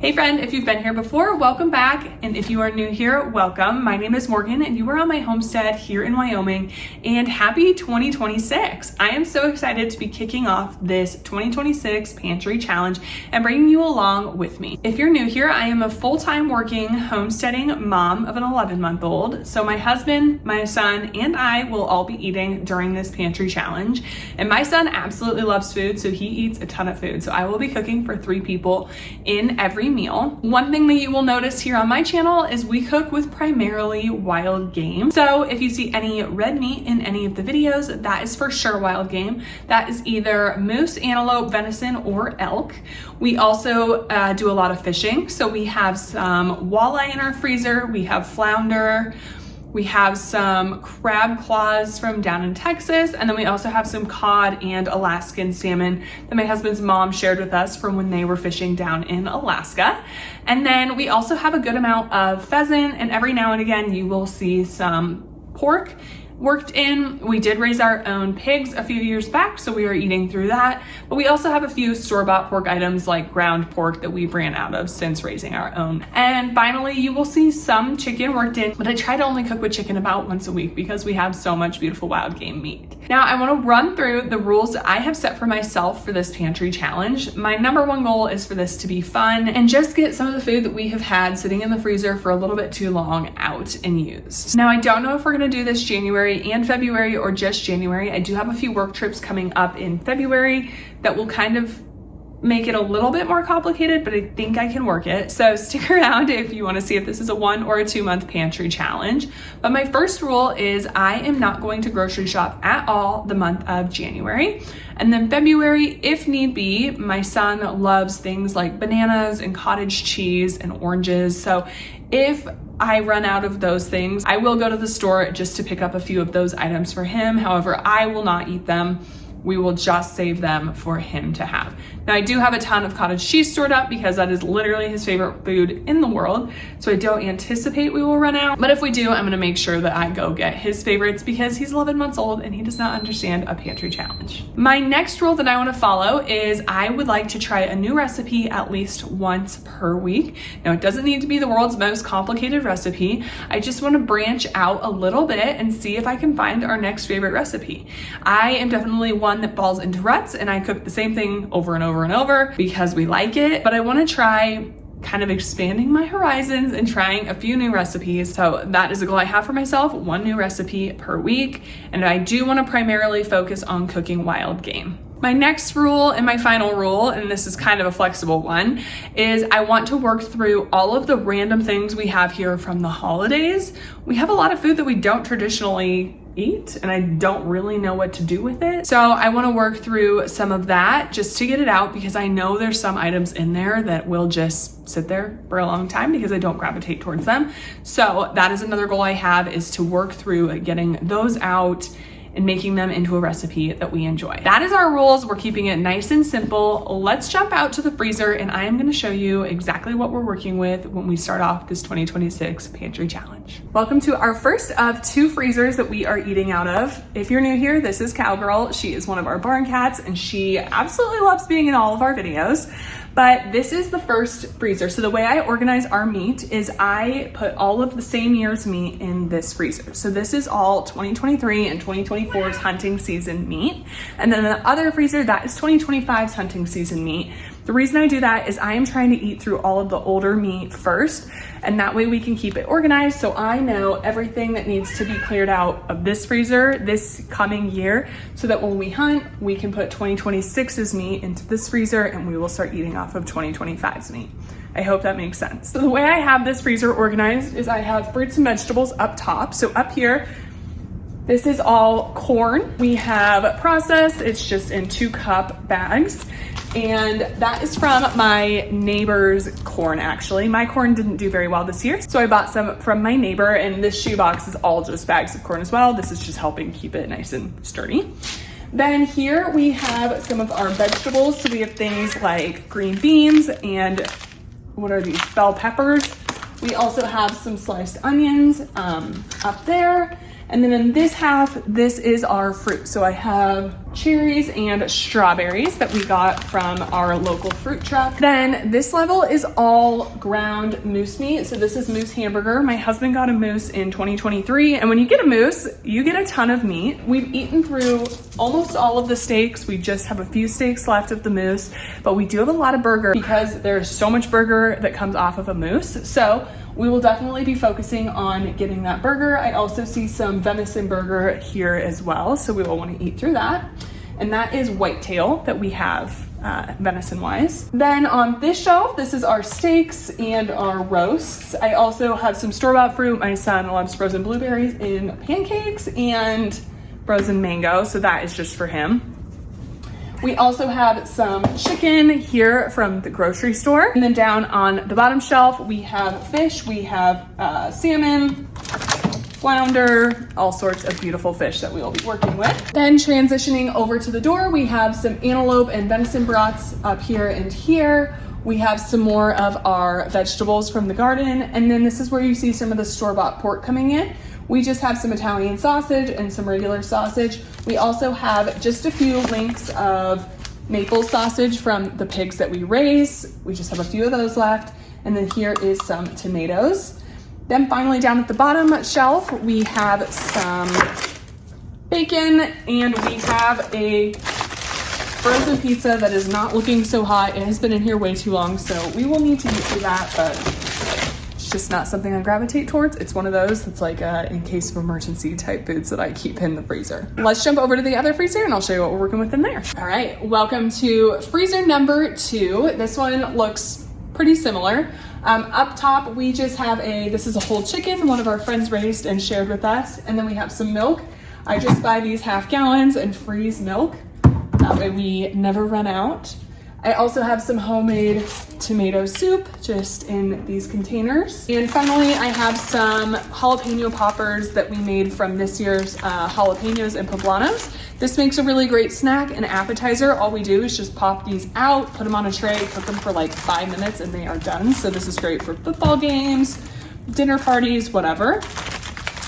Hey friend, if you've been here before, welcome back. And if you are new here, welcome. My name is Morgan and you are on my homestead here in Wyoming, and happy 2026. I am so excited to be kicking off this 2026 Pantry Challenge and bringing you along with me. If you're new here, I am a full-time working homesteading mom of an 11-month-old. So my husband, my son, and I will all be eating during this Pantry Challenge. And my son absolutely loves food, so he eats a ton of food. So I will be cooking for 3 people in every meal. One thing that you will notice here on my channel is we cook with primarily wild game. So if you see any red meat in any of the videos, that is for sure wild game. That is either moose, antelope, venison, or elk. We also do a lot of fishing. So we have some walleye in our freezer. We have flounder. We have some crab claws from down in Texas, and then we also have some cod and Alaskan salmon that my husband's mom shared with us from when they were fishing down in Alaska. And then we also have a good amount of pheasant, and every now and again you will see some pork worked in. We did raise our own pigs a few years back, so we are eating through that. But we also have a few store-bought pork items like ground pork that we've ran out of since raising our own. And finally, you will see some chicken worked in, but I try to only cook with chicken about once a week because we have so much beautiful wild game meat. Now, I want to run through the rules that I have set for myself for this Pantry Challenge. My number one goal is for this to be fun and just get some of the food that we have had sitting in the freezer for a little bit too long out and used. Now, I don't know if we're going to do this January and February or just January. I do have a few work trips coming up in February that will kind of make it a little bit more complicated, but I think I can work it. So stick around if you want to see if this is a 1 or a 2 month pantry challenge. But my first rule is I am not going to grocery shop at all the month of January. And then February, if need be, my son loves things like bananas and cottage cheese and oranges. So if I run out of those things, I will go to the store just to pick up a few of those items for him. However, I will not eat them. We will just save them for him to have. Now, I do have a ton of cottage cheese stored up because that is literally his favorite food in the world. So I don't anticipate we will run out. But if we do, I'm gonna make sure that I go get his favorites because he's 11 months old and he does not understand a pantry challenge. My next rule that I wanna follow is I would like to try a new recipe at least once per week. Now, it doesn't need to be the world's most complicated recipe. I just wanna branch out a little bit and see if I can find our next favorite recipe. I am definitely one that falls into ruts and I cook the same thing over and over and over because we like it, but I want to try kind of expanding my horizons and trying a few new recipes. So that is a goal I have for myself, 1 new recipe per week. And I do want to primarily focus on cooking wild game. My next rule and my final rule, and this is kind of a flexible one, is I want to work through all of the random things we have here from the holidays. We have a lot of food that we don't traditionally eat and I don't really know what to do with it. So I want to work through some of that just to get it out because I know there's some items in there that will just sit there for a long time because I don't gravitate towards them. So that is another goal I have, is to work through getting those out and making them into a recipe that we enjoy. That is our rules. We're keeping it nice and simple. Let's jump out to the freezer and I am gonna show you exactly what we're working with when we start off this 2026 Pantry Challenge. Welcome to our first of 2 freezers that we are eating out of. If you're new here, this is Cowgirl. She is one of our barn cats and she absolutely loves being in all of our videos. But this is the first freezer. So the way I organize our meat is I put all of the same year's meat in this freezer. So this is all 2023 and 2024's hunting season meat. And then the other freezer, that is 2025's hunting season meat. The reason I do that is I am trying to eat through all of the older meat first, and that way we can keep it organized so I know everything that needs to be cleared out of this freezer this coming year so that when we hunt, we can put 2026's meat into this freezer and we will start eating off of 2025's meat. I hope that makes sense. So the way I have this freezer organized is I have fruits and vegetables up top. So up here, this is all corn. We have processed, it's just in 2-cup bags. And that is from my neighbor's corn, actually. My corn didn't do very well this year, so I bought some from my neighbor, and this shoebox is all just bags of corn as well. This is just helping keep it nice and sturdy. Then here we have some of our vegetables. So we have things like green beans and what are these, bell peppers. We also have some sliced onions up there. And then in this half, this is our fruit. So I have cherries and strawberries that we got from our local fruit truck. Then this level is all ground moose meat. So this is moose hamburger. My husband got a moose in 2023. And when you get a moose, you get a ton of meat. We've eaten through almost all of the steaks. We just have a few steaks left of the moose, but we do have a lot of burger because there's so much burger that comes off of a moose. So we will definitely be focusing on getting that burger. I also see some venison burger here as well, so we will want to eat through that. And that is whitetail that we have venison wise. Then on this shelf, this is our steaks and our roasts. I also have some store-bought fruit. My son loves frozen blueberries in pancakes and frozen mango, so that is just for him. We also have some chicken here from the grocery store. And then down on the bottom shelf, we have fish, we have salmon, flounder, all sorts of beautiful fish that we will be working with. Then transitioning over to the door, we have some antelope and venison brats up here and here. We have some more of our vegetables from the garden. And then this is where you see some of the store-bought pork coming in. We just have some Italian sausage and some regular sausage. We also have just a few links of maple sausage from the pigs that we raise. We just have a few of those left. And then here is some tomatoes. Then finally down at the bottom shelf, we have some bacon and we have a frozen pizza that is not looking so hot. It has been in here way too long, so we will need to eat through that, but just not something I gravitate towards. It's one of those that's like in case of emergency type foods that I keep in the freezer. Let's jump over to the other freezer and I'll show you what we're working with in there. All right, welcome to freezer number 2. This one looks pretty similar. Up top, we just have this is a whole chicken one of our friends raised and shared with us. And then we have some milk. I just buy these half gallons and freeze milk. That way we never run out. I also have some homemade tomato soup just in these containers. And finally, I have some jalapeno poppers that we made from this year's jalapenos and poblanos. This makes a really great snack and appetizer. All we do is just pop these out, put them on a tray, cook them for like 5 minutes and they are done. So this is great for football games, dinner parties, whatever.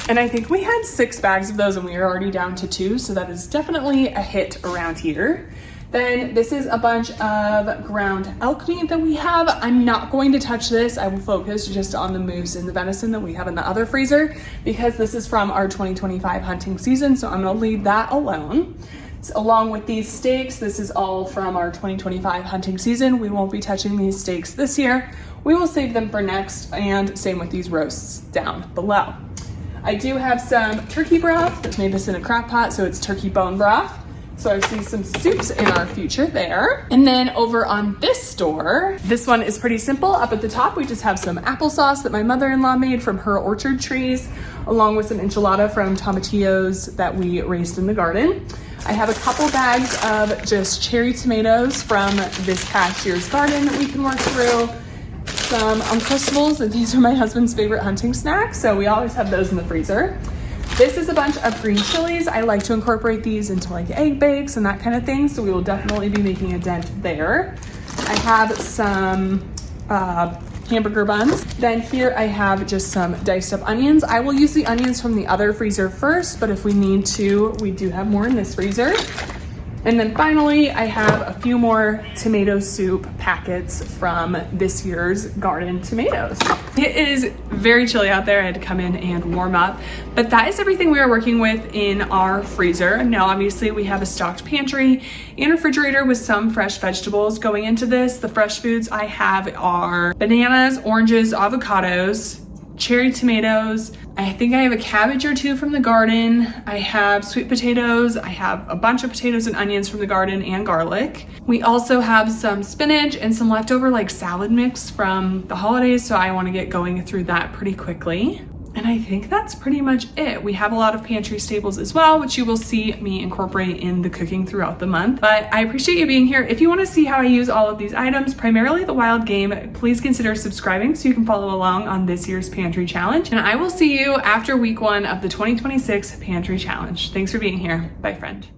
And I think we had 6 bags of those and we are already down to 2. So that is definitely a hit around here. Then this is a bunch of ground elk meat that we have. I'm not going to touch this. I will focus just on the moose and the venison that we have in the other freezer because this is from our 2025 hunting season. So I'm gonna leave that alone. So along with these steaks, this is all from our 2025 hunting season. We won't be touching these steaks this year. We will save them for next, and same with these roasts down below. I do have some turkey broth. I've made this in a crock pot, so it's turkey bone broth. So I see some soups in our future there. And then over on this store, this one is pretty simple. Up at the top, we just have some applesauce that my mother-in-law made from her orchard trees, along with some enchilada from tomatillos that we raised in the garden. I have a couple bags of just cherry tomatoes from this past year's garden that we can work through. Some Uncrustables, and these are my husband's favorite hunting snacks, so we always have those in the freezer. This is a bunch of green chilies. I like to incorporate these into like egg bakes and that kind of thing, so we will definitely be making a dent there. I have some hamburger buns. Then here I have just some diced up onions. I will use the onions from the other freezer first, but if we need to, we do have more in this freezer. And then finally, I have a few more tomato soup packets from this year's garden tomatoes. It is very chilly out there. I had to come in and warm up, but that is everything we are working with in our freezer. Now, obviously we have a stocked pantry and refrigerator with some fresh vegetables going into this. The fresh foods I have are bananas, oranges, avocados, cherry tomatoes. I think I have a cabbage or 2 from the garden. I have sweet potatoes. I have a bunch of potatoes and onions from the garden and garlic. We also have some spinach and some leftover like salad mix from the holidays, so I want to get going through that pretty quickly. And I think that's pretty much it. We have a lot of pantry staples as well, which you will see me incorporate in the cooking throughout the month. But I appreciate you being here. If you want to see how I use all of these items, primarily the wild game, please consider subscribing so you can follow along on this year's pantry challenge. And I will see you after week 1 of the 2026 pantry challenge. Thanks for being here. Bye, friend.